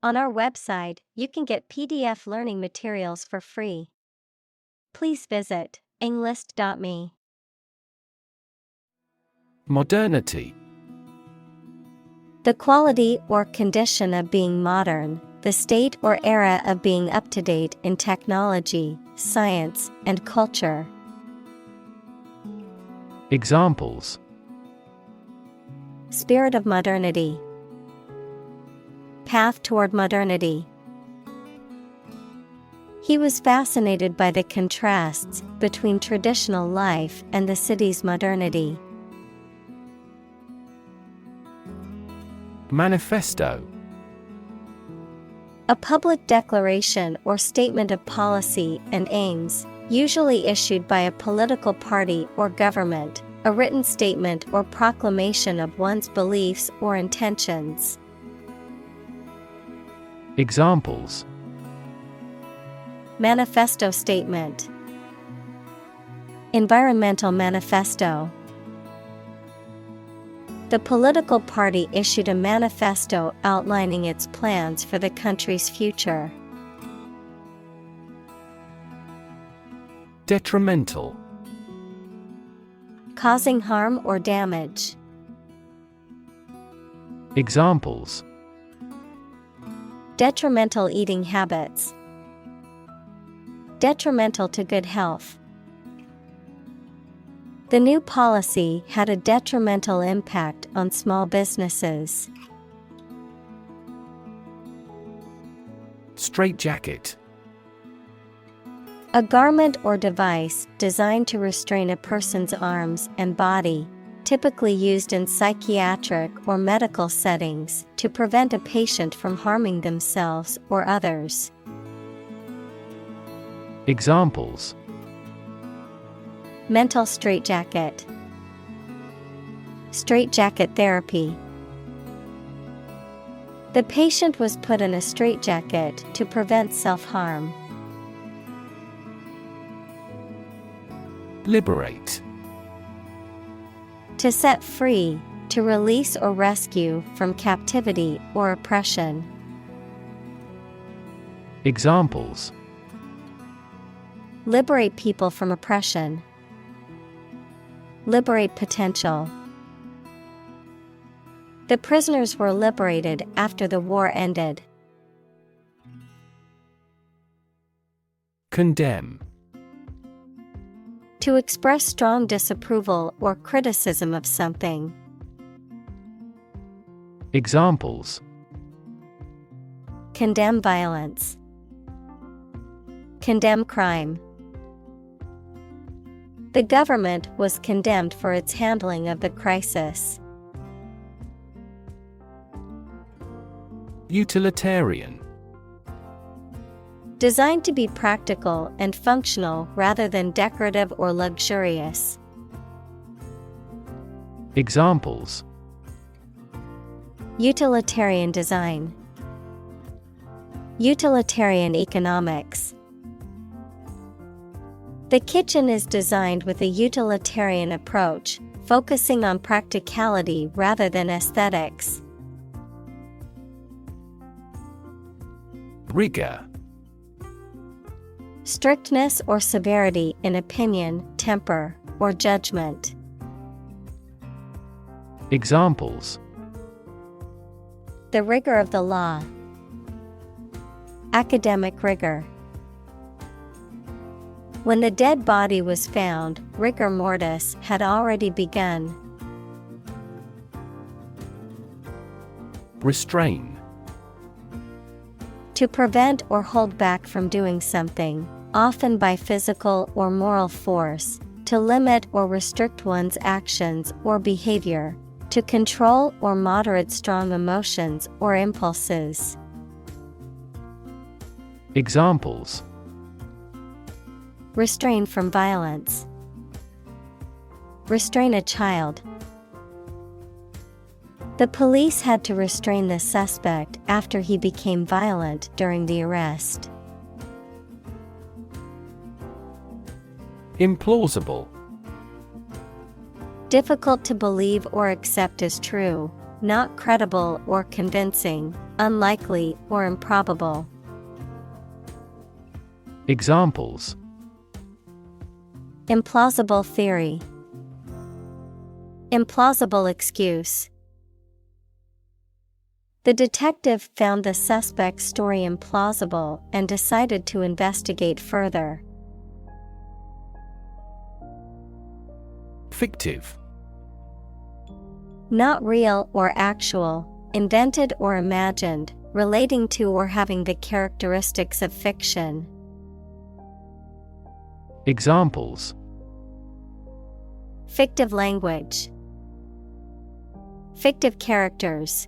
On our website, you can get PDF learning materials for free. Please visit englist.me. Modernity. The quality or condition of being modern, the state or era of being up to date in technology, science, and culture. Examples: Spirit of modernity. Path toward modernity. He was fascinated by the contrasts between traditional life and the city's modernity. Manifesto. A public declaration or statement of policy and aims, usually issued by a political party or government, a written statement or proclamation of one's beliefs or intentions. Examples: Manifesto statement. Environmental manifesto. The political party issued a manifesto outlining its plans for the country's future. Detrimental. Causing harm or damage. Examples: Detrimental eating habits. Detrimental to good health. The new policy had a detrimental impact on small businesses. Straitjacket. A garment or device designed to restrain a person's arms and body, typically used in psychiatric or medical settings to prevent a patient from harming themselves or others. Examples: Mental straitjacket. Straitjacket therapy. The patient was put in a straitjacket to prevent self-harm. Liberate. To set free, to release or rescue from captivity or oppression. Examples: Liberate people from oppression. Liberate potential. The prisoners were liberated after the war ended. Condemn. To express strong disapproval or criticism of something. Examples: Condemn violence. Condemn crime. The government was condemned for its handling of the crisis. Utilitarian. Designed to be practical and functional rather than decorative or luxurious. Examples: Utilitarian design. Utilitarian economics. The kitchen is designed with a utilitarian approach, focusing on practicality rather than aesthetics. Rigor. Strictness or severity in opinion, temper, or judgment. Examples: The rigor of the law. Academic rigor. When the dead body was found, rigor mortis had already begun. Restrain. To prevent or hold back from doing something, often by physical or moral force, to limit or restrict one's actions or behavior, to control or moderate strong emotions or impulses. Examples: Restrain from violence. Restrain a child. The police had to restrain the suspect after he became violent during the arrest. Implausible. Difficult to believe or accept as true, not credible or convincing, unlikely, or improbable. Examples: Implausible theory. Implausible excuse. The detective found the suspect's story implausible and decided to investigate further. Fictive. Not real or actual, invented or imagined, relating to or having the characteristics of fiction. Examples: Fictive language. Fictive characters.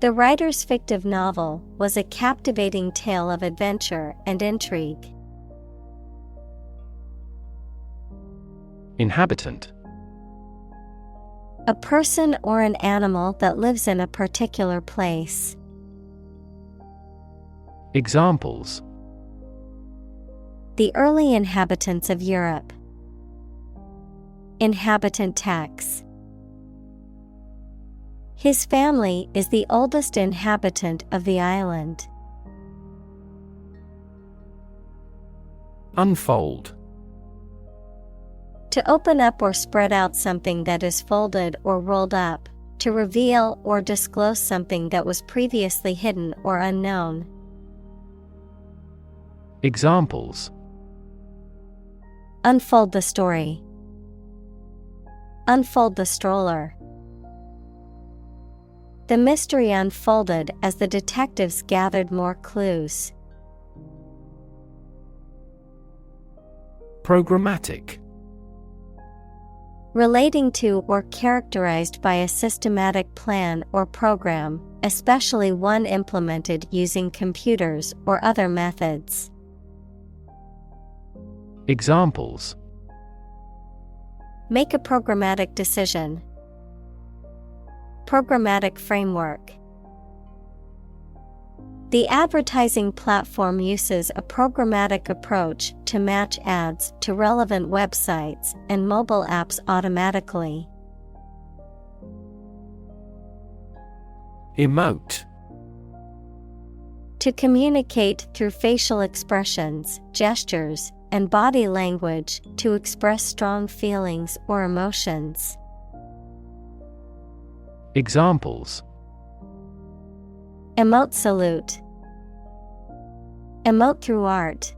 The writer's fictive novel was a captivating tale of adventure and intrigue. Inhabitant. A person or an animal that lives in a particular place. Examples: The early inhabitants of Europe. Inhabitant tax. His family is the oldest inhabitant of the island. Unfold. To open up or spread out something that is folded or rolled up, to reveal or disclose something that was previously hidden or unknown. Examples: Unfold the story. Unfold the stroller. The mystery unfolded as the detectives gathered more clues. Programmatic. Relating to or characterized by a systematic plan or program, especially one implemented using computers or other methods. Examples: Make a programmatic decision. Programmatic framework. The advertising platform uses a programmatic approach to match ads to relevant websites and mobile apps automatically. Emote. To communicate through facial expressions, gestures, and body language to express strong feelings or emotions. Examples: Emote salute. Emote through art.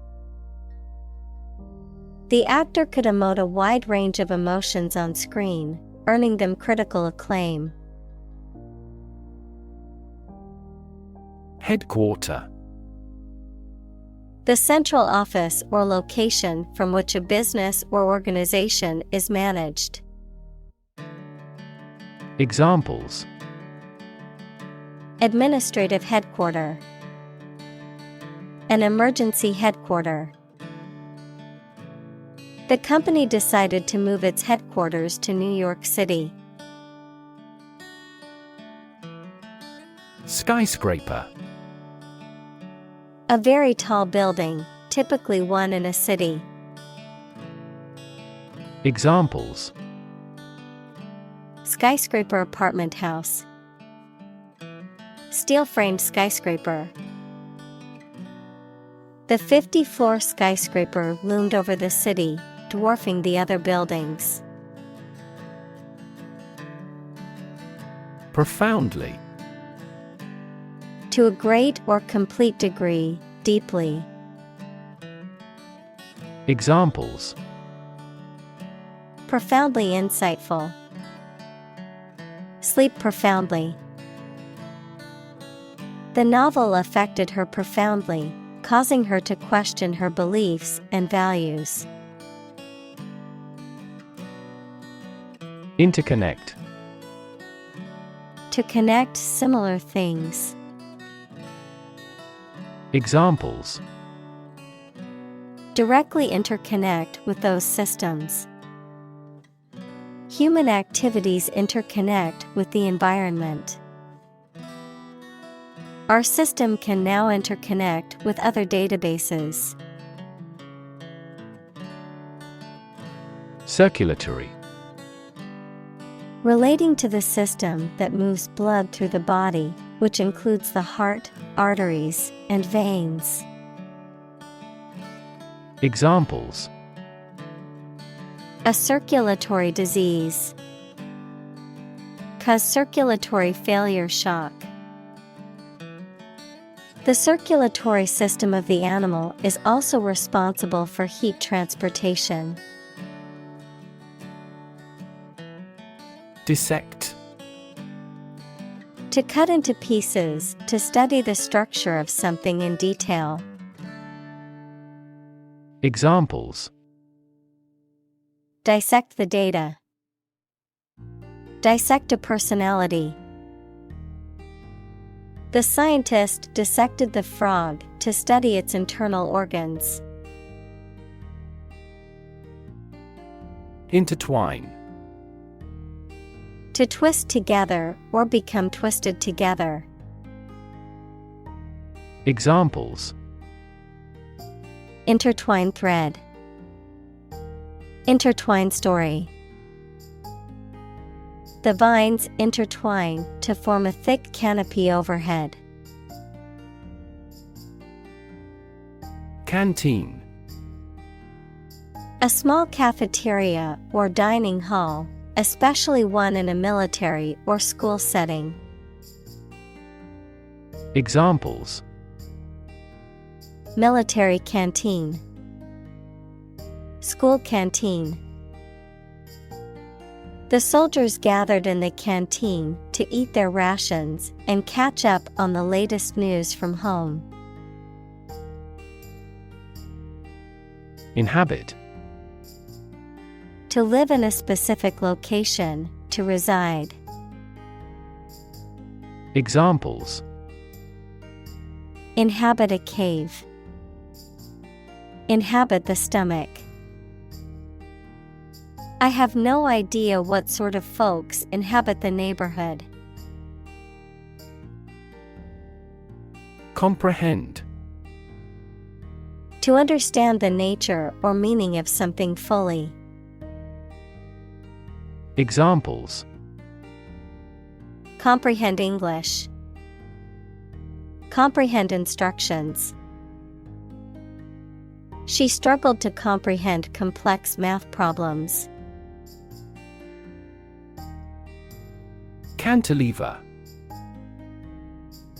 The actor could emote a wide range of emotions on screen, earning them critical acclaim. Headquarter. The central office or location from which a business or organization is managed. Examples: Administrative headquarter. An emergency headquarter. The company decided to move its headquarters to New York City. Skyscraper. A very tall building, typically one in a city. Examples: Skyscraper apartment house. Steel-framed skyscraper. The 50-floor skyscraper loomed over the city, dwarfing the other buildings. Profoundly. To a great or complete degree, deeply. Examples: Profoundly insightful. Sleep profoundly. The novel affected her profoundly, causing her to question her beliefs and values. Interconnect. To connect similar things. Examples: Directly interconnect with those systems. Human activities interconnect with the environment. Our system can now interconnect with other databases. Circulatory. Relating to the system that moves blood through the body, which includes the heart, arteries, and veins. Examples: A circulatory disease. Cause circulatory failure shock. The circulatory system of the animal is also responsible for heat transportation. Dissect. To cut into pieces, to study the structure of something in detail. Examples: Dissect the data. Dissect a personality. The scientist dissected the frog to study its internal organs. Intertwine. To twist together or become twisted together. Examples: Intertwine thread. Intertwine story. The vines intertwine to form a thick canopy overhead. Canteen. A small cafeteria or dining hall, especially one in a military or school setting. Examples: Military canteen. School canteen. The soldiers gathered in the canteen to eat their rations and catch up on the latest news from home. Inhabit. To live in a specific location, to reside. Examples: Inhabit a cave. Inhabit the stomach. I have no idea what sort of folks inhabit the neighborhood. Comprehend. To understand the nature or meaning of something fully. Examples: Comprehend English. Comprehend instructions. She struggled to comprehend complex math problems. Cantilever.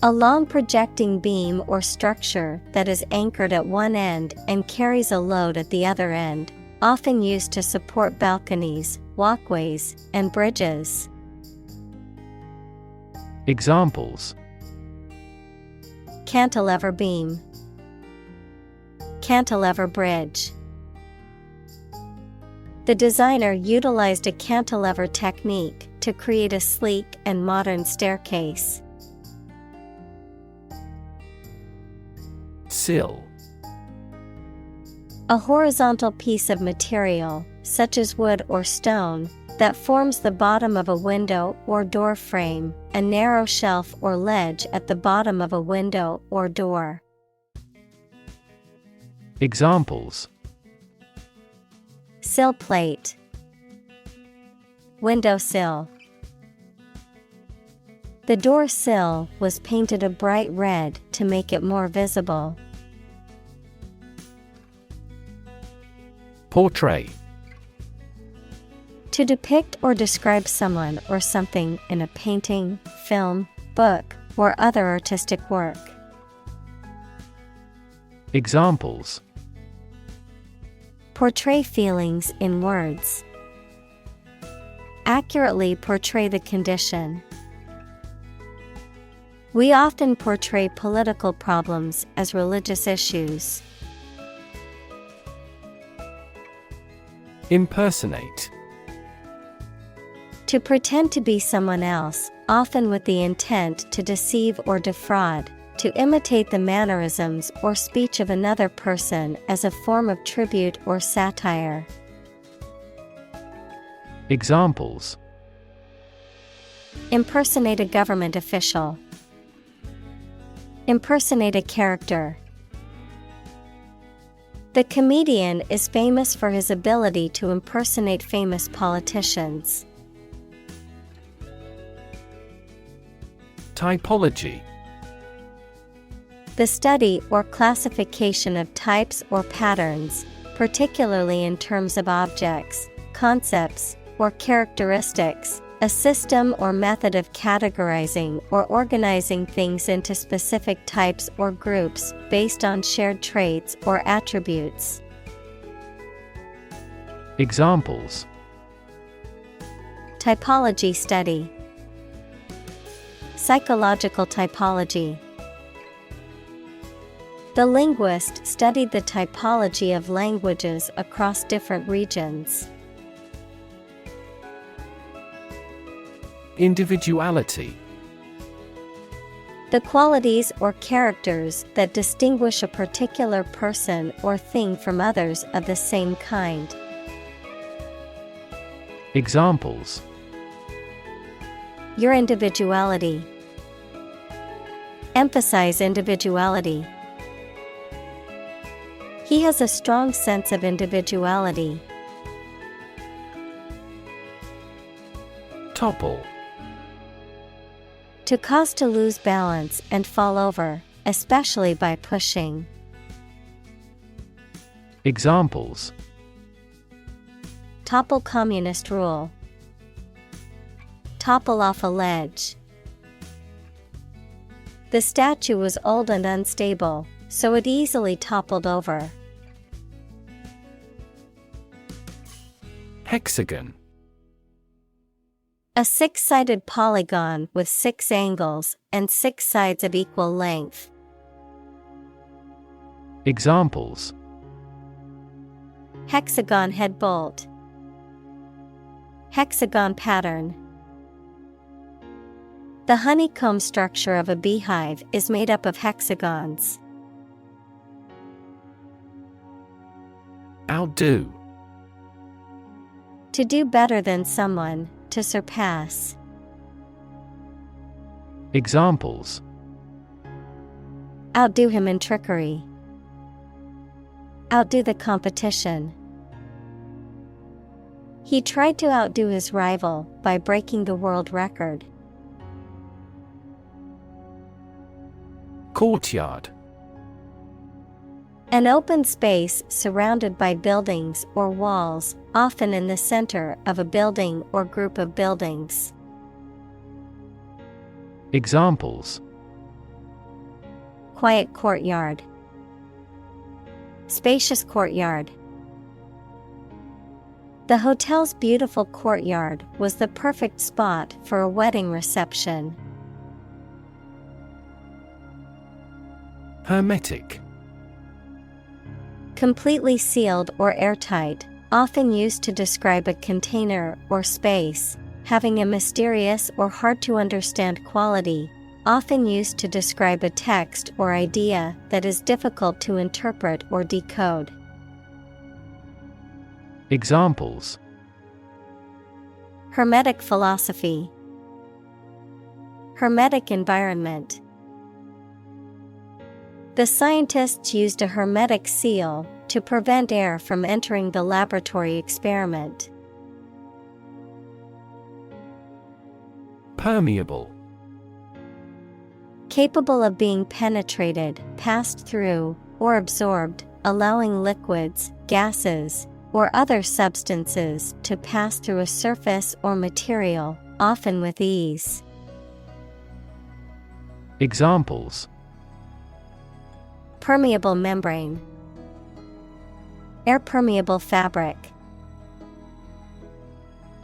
A long projecting beam or structure that is anchored at one end and carries a load at the other end, often used to support balconies, walkways, and bridges. Examples: Cantilever beam. Cantilever bridge. The designer utilized a cantilever technique to create a sleek and modern staircase. Sill. A horizontal piece of material, such as wood or stone, that forms the bottom of a window or door frame, a narrow shelf or ledge at the bottom of a window or door. Examples: Sill plate. Windowsill. The door sill was painted a bright red to make it more visible. Portray. To depict or describe someone or something in a painting, film, book, or other artistic work. Examples: Portray feelings in words. Accurately portray the condition. We often portray political problems as religious issues. Impersonate. To pretend to be someone else, often with the intent to deceive or defraud. To imitate the mannerisms or speech of another person as a form of tribute or satire. Examples: Impersonate a government official. Impersonate a character. The comedian is famous for his ability to impersonate famous politicians. Typology. The study or classification of types or patterns, particularly in terms of objects, concepts, or characteristics, a system or method of categorizing or organizing things into specific types or groups based on shared traits or attributes. Examples: Typology study, psychological typology. The linguist studied the typology of languages across different regions. Individuality. The qualities or characters that distinguish a particular person or thing from others of the same kind. Examples: Your individuality. Emphasize individuality. He has a strong sense of individuality. Topple. To cause to lose balance and fall over, especially by pushing. Examples: Topple communist rule. Topple off a ledge. The statue was old and unstable, so it easily toppled over. Hexagon. A six-sided polygon with 6 angles and 6 sides of equal length. Examples: Hexagon head bolt. Hexagon pattern. The honeycomb structure of a beehive is made up of hexagons. Outdo. To do better than someone, to surpass. Examples: Outdo him in trickery. Outdo the competition. He tried to outdo his rival by breaking the world record. Courtyard. An open space surrounded by buildings or walls, often in the center of a building or group of buildings. Examples: Quiet courtyard. Spacious courtyard. The hotel's beautiful courtyard was the perfect spot for a wedding reception. Hermetic. Completely sealed or airtight, often used to describe a container or space, having a mysterious or hard to understand quality, often used to describe a text or idea that is difficult to interpret or decode. Examples: Hermetic philosophy. Hermetic environment. The scientists used a hermetic seal to prevent air from entering the laboratory experiment. Permeable. Capable of being penetrated, passed through, or absorbed, allowing liquids, gases, or other substances to pass through a surface or material, often with ease. Examples: Permeable membrane. Air permeable fabric.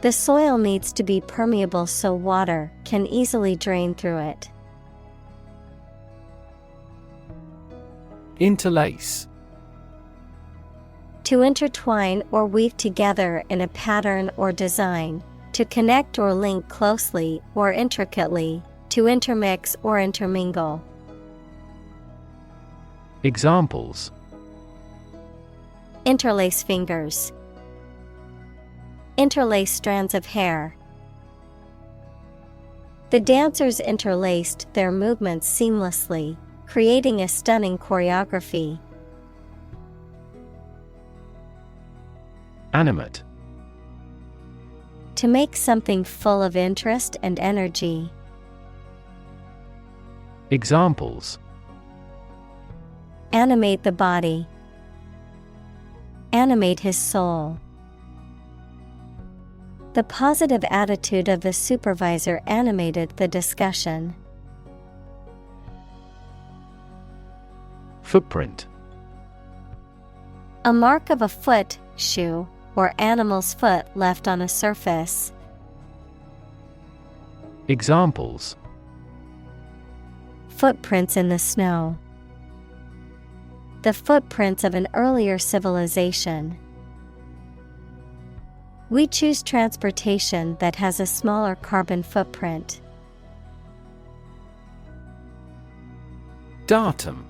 The soil needs to be permeable so water can easily drain through it. Interlace. To intertwine or weave together in a pattern or design, to connect or link closely or intricately, to intermix or intermingle. Examples: Interlace fingers. Interlace strands of hair. The dancers interlaced their movements seamlessly, creating a stunning choreography. Animate. To make something full of interest and energy. Examples: animate the body, animate his soul. The positive attitude of the supervisor animated the discussion. Footprint. A mark of a foot, shoe, or animal's foot left on a surface. Examples: footprints in the snow, the footprints of an earlier civilization. We choose transportation that has a smaller carbon footprint. Datum.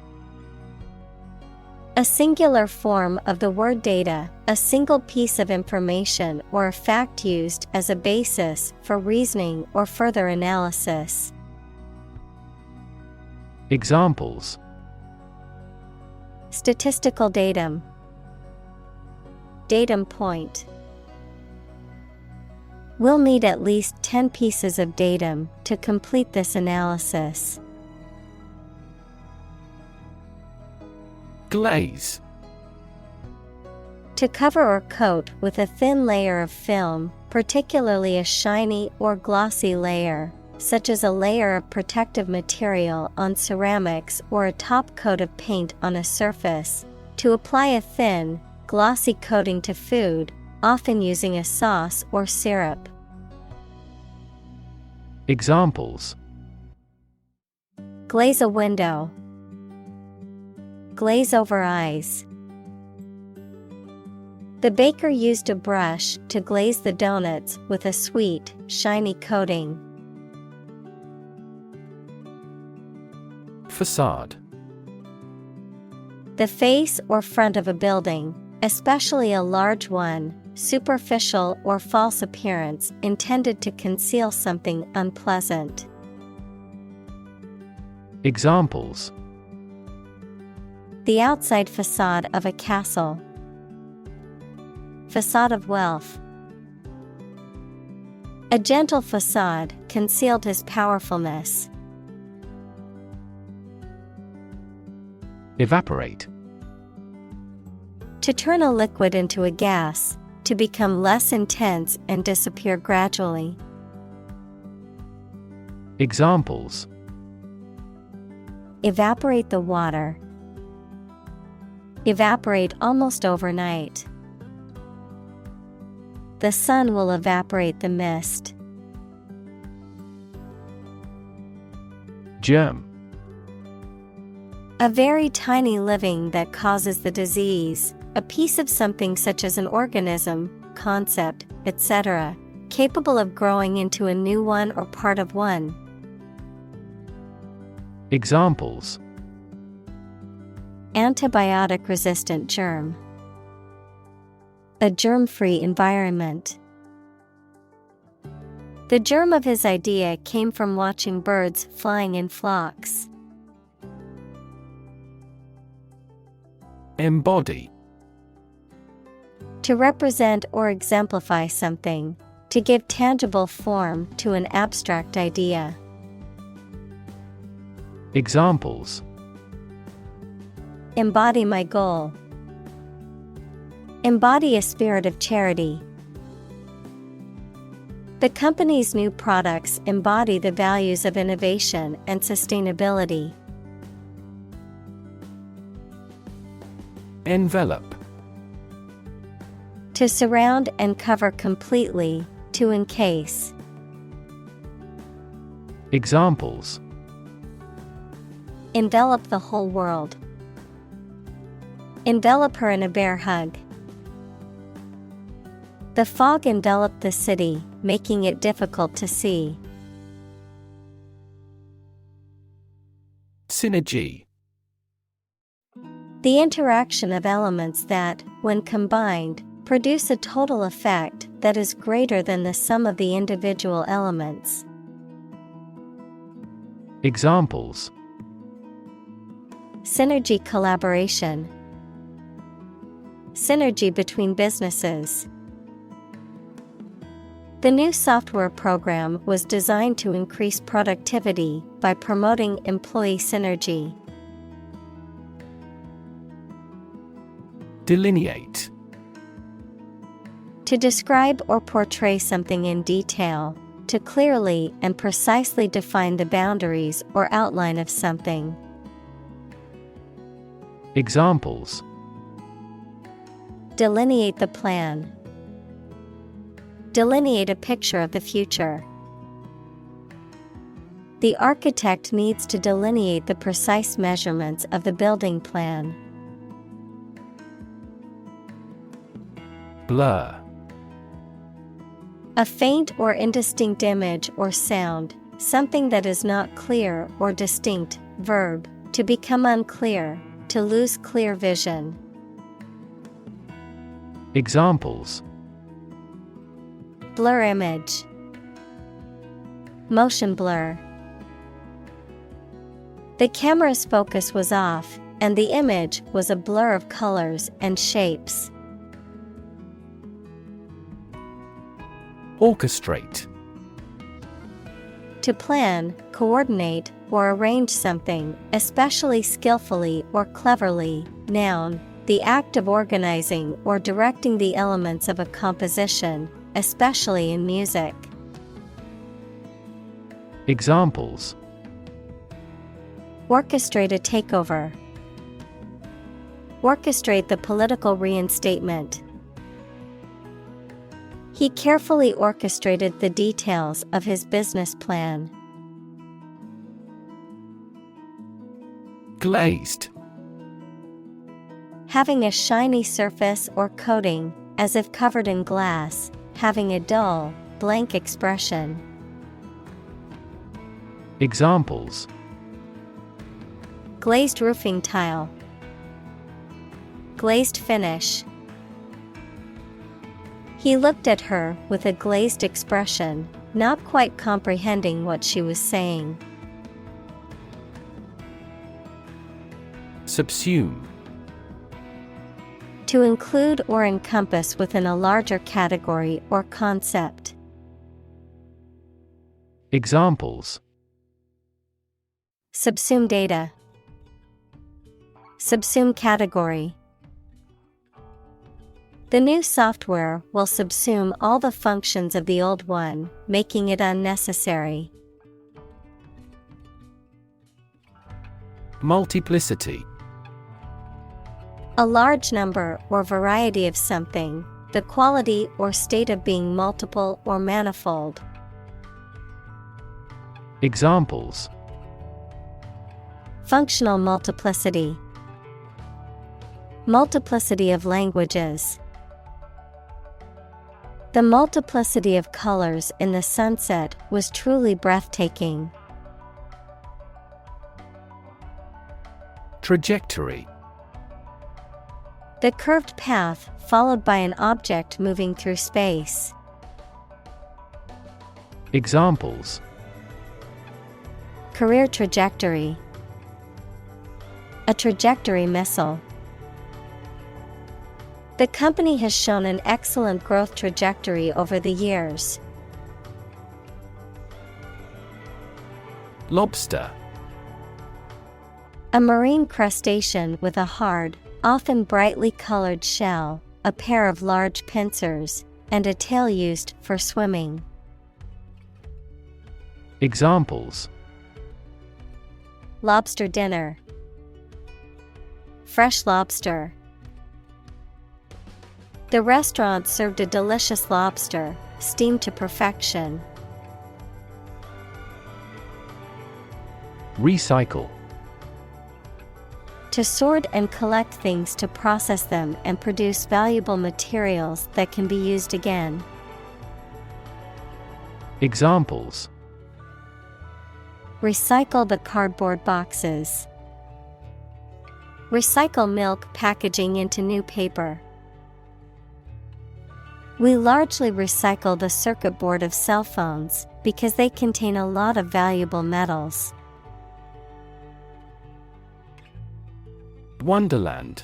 A singular form of the word data, a single piece of information or a fact used as a basis for reasoning or further analysis. Examples: statistical datum, datum point. We'll need at least 10 pieces of datum to complete this analysis. Glaze. To cover or coat with a thin layer of film, particularly a shiny or glossy layer, such as a layer of protective material on ceramics or a top coat of paint on a surface, to apply a thin, glossy coating to food, often using a sauce or syrup. Examples: glaze a window, glaze over eyes. The baker used a brush to glaze the donuts with a sweet, shiny coating. Facade. The face or front of a building, especially a large one, superficial or false appearance intended to conceal something unpleasant. Examples: the outside facade of a castle, facade of wealth. A gentle facade concealed his powerfulness. Evaporate. To turn a liquid into a gas, to become less intense and disappear gradually. Examples: evaporate the water, evaporate almost overnight. The sun will evaporate the mist. Germ. A very tiny living that causes the disease, a piece of something such as an organism, concept, etc., capable of growing into a new one or part of one. Examples: antibiotic-resistant germ, a germ-free environment. The germ of his idea came from watching birds flying in flocks. Embody. To represent or exemplify something, to give tangible form to an abstract idea. Examples: embody my goal, embody a spirit of charity. The company's new products embody the values of innovation and sustainability. Envelope. To surround and cover completely, to encase. Examples: envelop the whole world, envelop her in a bear hug. The fog enveloped the city, making it difficult to see. Synergy. The interaction of elements that, when combined, produce a total effect that is greater than the sum of the individual elements. Examples: synergy collaboration, synergy between businesses. The new software program was designed to increase productivity by promoting employee synergy. Delineate. To describe or portray something in detail, to clearly and precisely define the boundaries or outline of something. Examples: Delineate the plan. Delineate a picture of the future. The architect needs to delineate the precise measurements of the building plan. Blur. A faint or indistinct image or sound, something that is not clear or distinct. Verb, to become unclear, to lose clear vision. Examples: Blur image. Motion blur. The camera's focus was off, and the image was a blur of colors and shapes. Orchestrate. To plan, coordinate, or arrange something, especially skillfully or cleverly. Noun, the act of organizing or directing the elements of a composition, especially in music. Examples: Orchestrate a takeover. Orchestrate the political reinstatement. He carefully orchestrated the details of his business plan. Glazed. Having a shiny surface or coating, as if covered in glass, having a dull, blank expression. Examples: Glazed roofing tile. Glazed finish. He looked at her with a glazed expression, not quite comprehending what she was saying. Subsume. To include or encompass within a larger category or concept. Examples: Subsume data. Subsume category. The new software will subsume all the functions of the old one, making it unnecessary. Multiplicity. A large number or variety of something, the quality or state of being multiple or manifold. Examples: Functional multiplicity. Multiplicity of languages. The multiplicity of colors in the sunset was truly breathtaking. Trajectory. The curved path followed by an object moving through space. Examples: Career trajectory. A trajectory missile. The company has shown an excellent growth trajectory over the years. Lobster. A marine crustacean with a hard, often brightly colored shell, a pair of large pincers, and a tail used for swimming. Examples: Lobster dinner. Fresh lobster. The restaurant served a delicious lobster, steamed to perfection. Recycle. To sort and collect things to process them and produce valuable materials that can be used again. Examples: Recycle the cardboard boxes. Recycle milk packaging into new paper. We largely recycle the circuit board of cell phones because they contain a lot of valuable metals. Wonderland.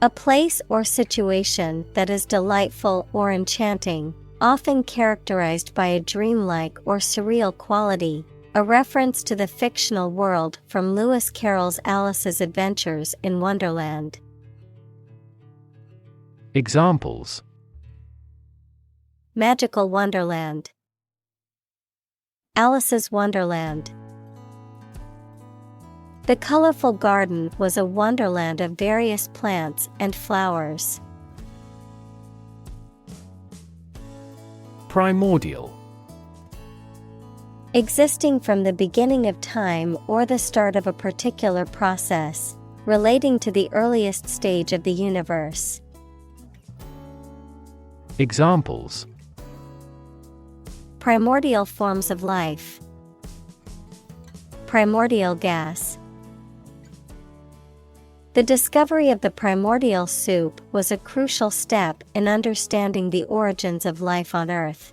A place or situation that is delightful or enchanting, often characterized by a dreamlike or surreal quality, a reference to the fictional world from Lewis Carroll's Alice's Adventures in Wonderland. Examples: Magical Wonderland, Alice's Wonderland. The colorful garden was a wonderland of various plants and flowers. Primordial. Existing from the beginning of time or the start of a particular process, relating to the earliest stage of the universe. Examples: Primordial forms of life, primordial gas. The discovery of the primordial soup was a crucial step in understanding the origins of life on Earth.